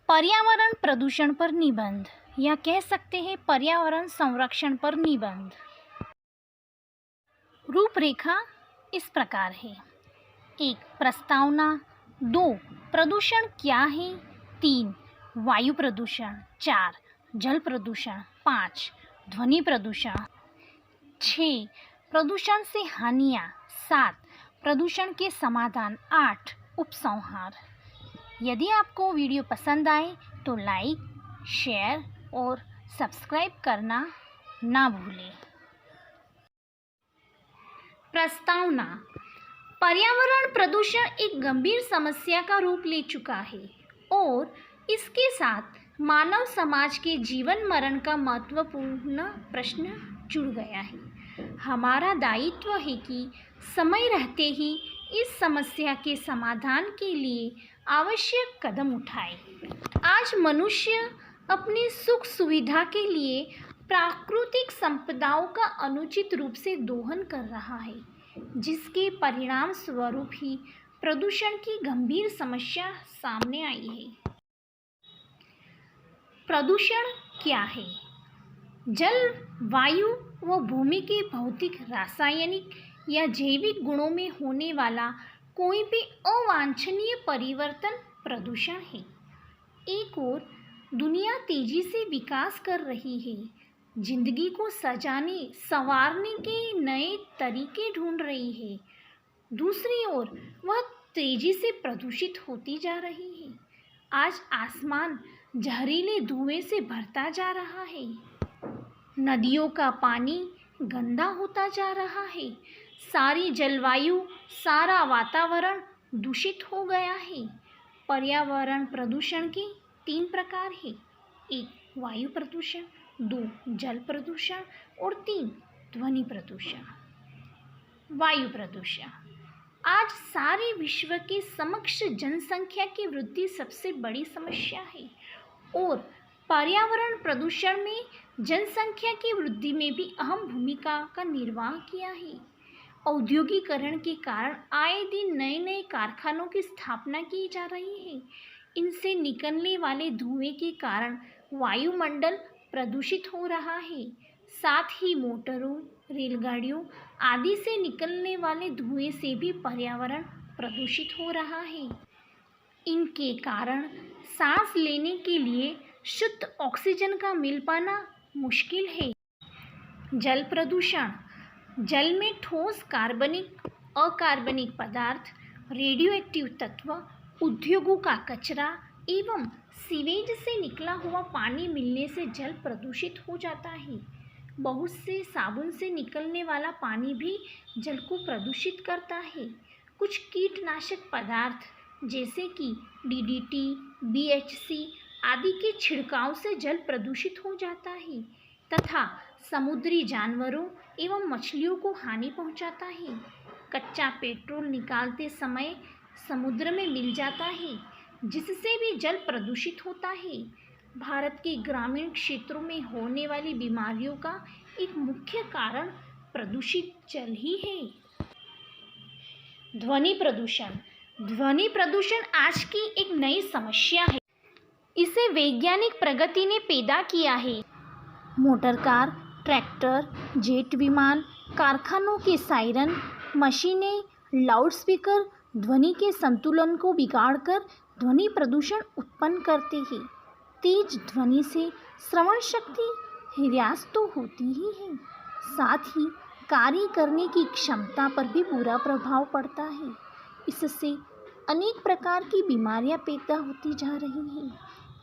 पर्यावरण प्रदूषण पर निबंध या कह सकते हैं पर्यावरण संरक्षण पर निबंध। रूपरेखा इस प्रकार है। 1. प्रस्तावना। 2. प्रदूषण क्या है। 3. वायु प्रदूषण। 4. जल प्रदूषण। 5. ध्वनि प्रदूषण। 6. प्रदूषण से हानियाँ। 7. प्रदूषण के समाधान। 8. उपसंहार। यदि आपको वीडियो पसंद आए तो लाइक, शेयर और सब्सक्राइब करना ना भूलें। प्रस्तावना। पर्यावरण प्रदूषण एक गंभीर समस्या का रूप ले चुका है और इसके साथ मानव समाज के जीवन मरण का महत्वपूर्ण प्रश्न जुड़ गया है। हमारा दायित्व है कि समय रहते ही इस समस्या के समाधान के लिए आवश्यक कदम उठाए। आज मनुष्य अपनी सुख सुविधा के लिए प्राकृतिक संपदाओं का अनुचित रूप से दोहन कर रहा है, जिसके परिणाम स्वरूप ही प्रदूषण की गंभीर समस्या सामने आई है। प्रदूषण क्या है? जल, वायु व भूमि के भौतिक, रासायनिक या जैविक गुणों में होने वाला कोई भी अवांछनीय परिवर्तन प्रदूषण है। एक ओर दुनिया तेजी से विकास कर रही है, जिंदगी को सजाने संवारने के नए तरीके ढूंढ रही है। दूसरी ओर वह तेजी से प्रदूषित होती जा रही है। आज आसमान जहरीले धुएं से भरता जा रहा है। नदियों का पानी गंदा होता जा रहा है। सारी जलवायु, सारा वातावरण दूषित हो गया है। पर्यावरण प्रदूषण के 3 प्रकार हैं। 1. वायु प्रदूषण। 2. जल प्रदूषण और 3. ध्वनि प्रदूषण। वायु प्रदूषण आज सारे विश्व के समक्ष जनसंख्या की वृद्धि सबसे बड़ी समस्या है और पर्यावरण प्रदूषण में जनसंख्या की वृद्धि में भी अहम भूमिका का निर्वाह किया है। औद्योगिकरण के कारण आए दिन नए नए कारखानों की स्थापना की जा रही है। इनसे निकलने वाले धुएं के कारण वायुमंडल प्रदूषित हो रहा है। साथ ही मोटरों, रेलगाड़ियों आदि से निकलने वाले धुएं से भी पर्यावरण प्रदूषित हो रहा है। इनके कारण सांस लेने के लिए शुद्ध ऑक्सीजन का मिल पाना मुश्किल है। जल प्रदूषण जल में ठोस कार्बनिक, अकार्बनिक पदार्थ, रेडियोएक्टिव तत्व, उद्योगों का कचरा एवं सीवेज से निकला हुआ पानी मिलने से जल प्रदूषित हो जाता है। बहुत से साबुन से निकलने वाला पानी भी जल को प्रदूषित करता है। कुछ कीटनाशक पदार्थ जैसे कि DDT, BHC आदि के छिड़काव से जल प्रदूषित हो जाता है तथा समुद्री जानवरों एवं मछलियों को हानि पहुंचाता है। कच्चा पेट्रोल निकालते समय समुद्र में मिल जाता है, जिससे भी जल प्रदूषित होता है। भारत के ग्रामीण क्षेत्रों में होने वाली बीमारियों का एक मुख्य कारण प्रदूषित जल ही है। ध्वनि प्रदूषण ध्वनि प्रदूषण आज की एक नई समस्या है। इसे वैज्ञानिक प्रगति ने पैदा किया है। मोटर कार, ट्रैक्टर, जेट विमान, कारखानों के सायरन, मशीनें, लाउडस्पीकर ध्वनि के संतुलन को बिगाड़कर ध्वनि प्रदूषण उत्पन्न करते हैं। तेज ध्वनि से श्रवण शक्ति ह्रास तो होती ही है, साथ ही कार्य करने की क्षमता पर भी बुरा प्रभाव पड़ता है। इससे अनेक प्रकार की बीमारियां पैदा होती जा रही हैं।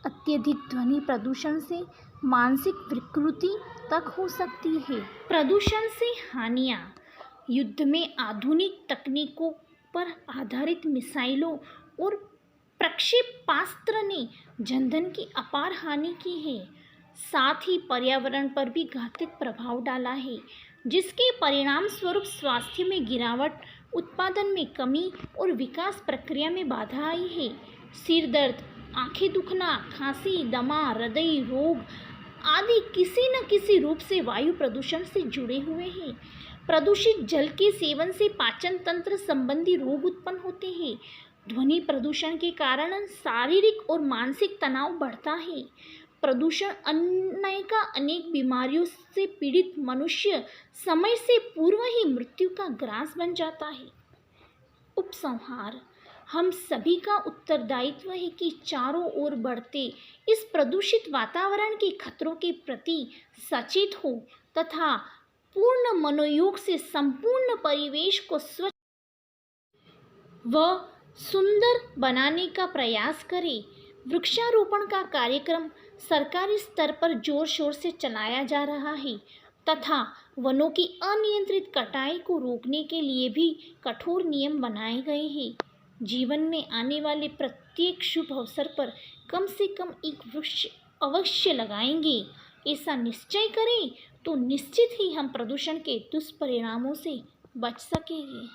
अत्यधिक ध्वनि प्रदूषण से मानसिक विकृति तक हो सकती है। प्रदूषण से हानियाँ युद्ध में आधुनिक तकनीकों पर आधारित मिसाइलों और प्रक्षेपास्त्र ने जनधन की अपार हानि की है। साथ ही पर्यावरण पर भी घातक प्रभाव डाला है, जिसके परिणाम स्वरूप स्वास्थ्य में गिरावट, उत्पादन में कमी और विकास प्रक्रिया में बाधा आई है। सिर दर्द, आंखें दुखना, खांसी, दमा, हृदय रोग आदि किसी न किसी रूप से वायु प्रदूषण से जुड़े हुए हैं। प्रदूषित जल के सेवन से पाचन तंत्र संबंधी रोग उत्पन्न होते हैं। ध्वनि प्रदूषण के कारण शारीरिक और मानसिक तनाव बढ़ता है। प्रदूषण अनेक बीमारियों से पीड़ित मनुष्य समय से पूर्व ही मृत्यु का ग्रास बन जाता है। उपसंहार, हम सभी का उत्तरदायित्व है कि चारों ओर बढ़ते इस प्रदूषित वातावरण के खतरों के प्रति सचेत हो तथा पूर्ण मनोयोग से संपूर्ण परिवेश को स्वच्छ व सुंदर बनाने का प्रयास करें। वृक्षारोपण का कार्यक्रम सरकारी स्तर पर जोर शोर से चलाया जा रहा है तथा वनों की अनियंत्रित कटाई को रोकने के लिए भी कठोर नियम बनाए गए हैं। जीवन में आने वाले प्रत्येक शुभ अवसर पर कम से कम एक वृक्ष अवश्य लगाएंगे। ऐसा निश्चय करें तो निश्चित ही हम प्रदूषण के दुष्परिणामों से बच सकेंगे।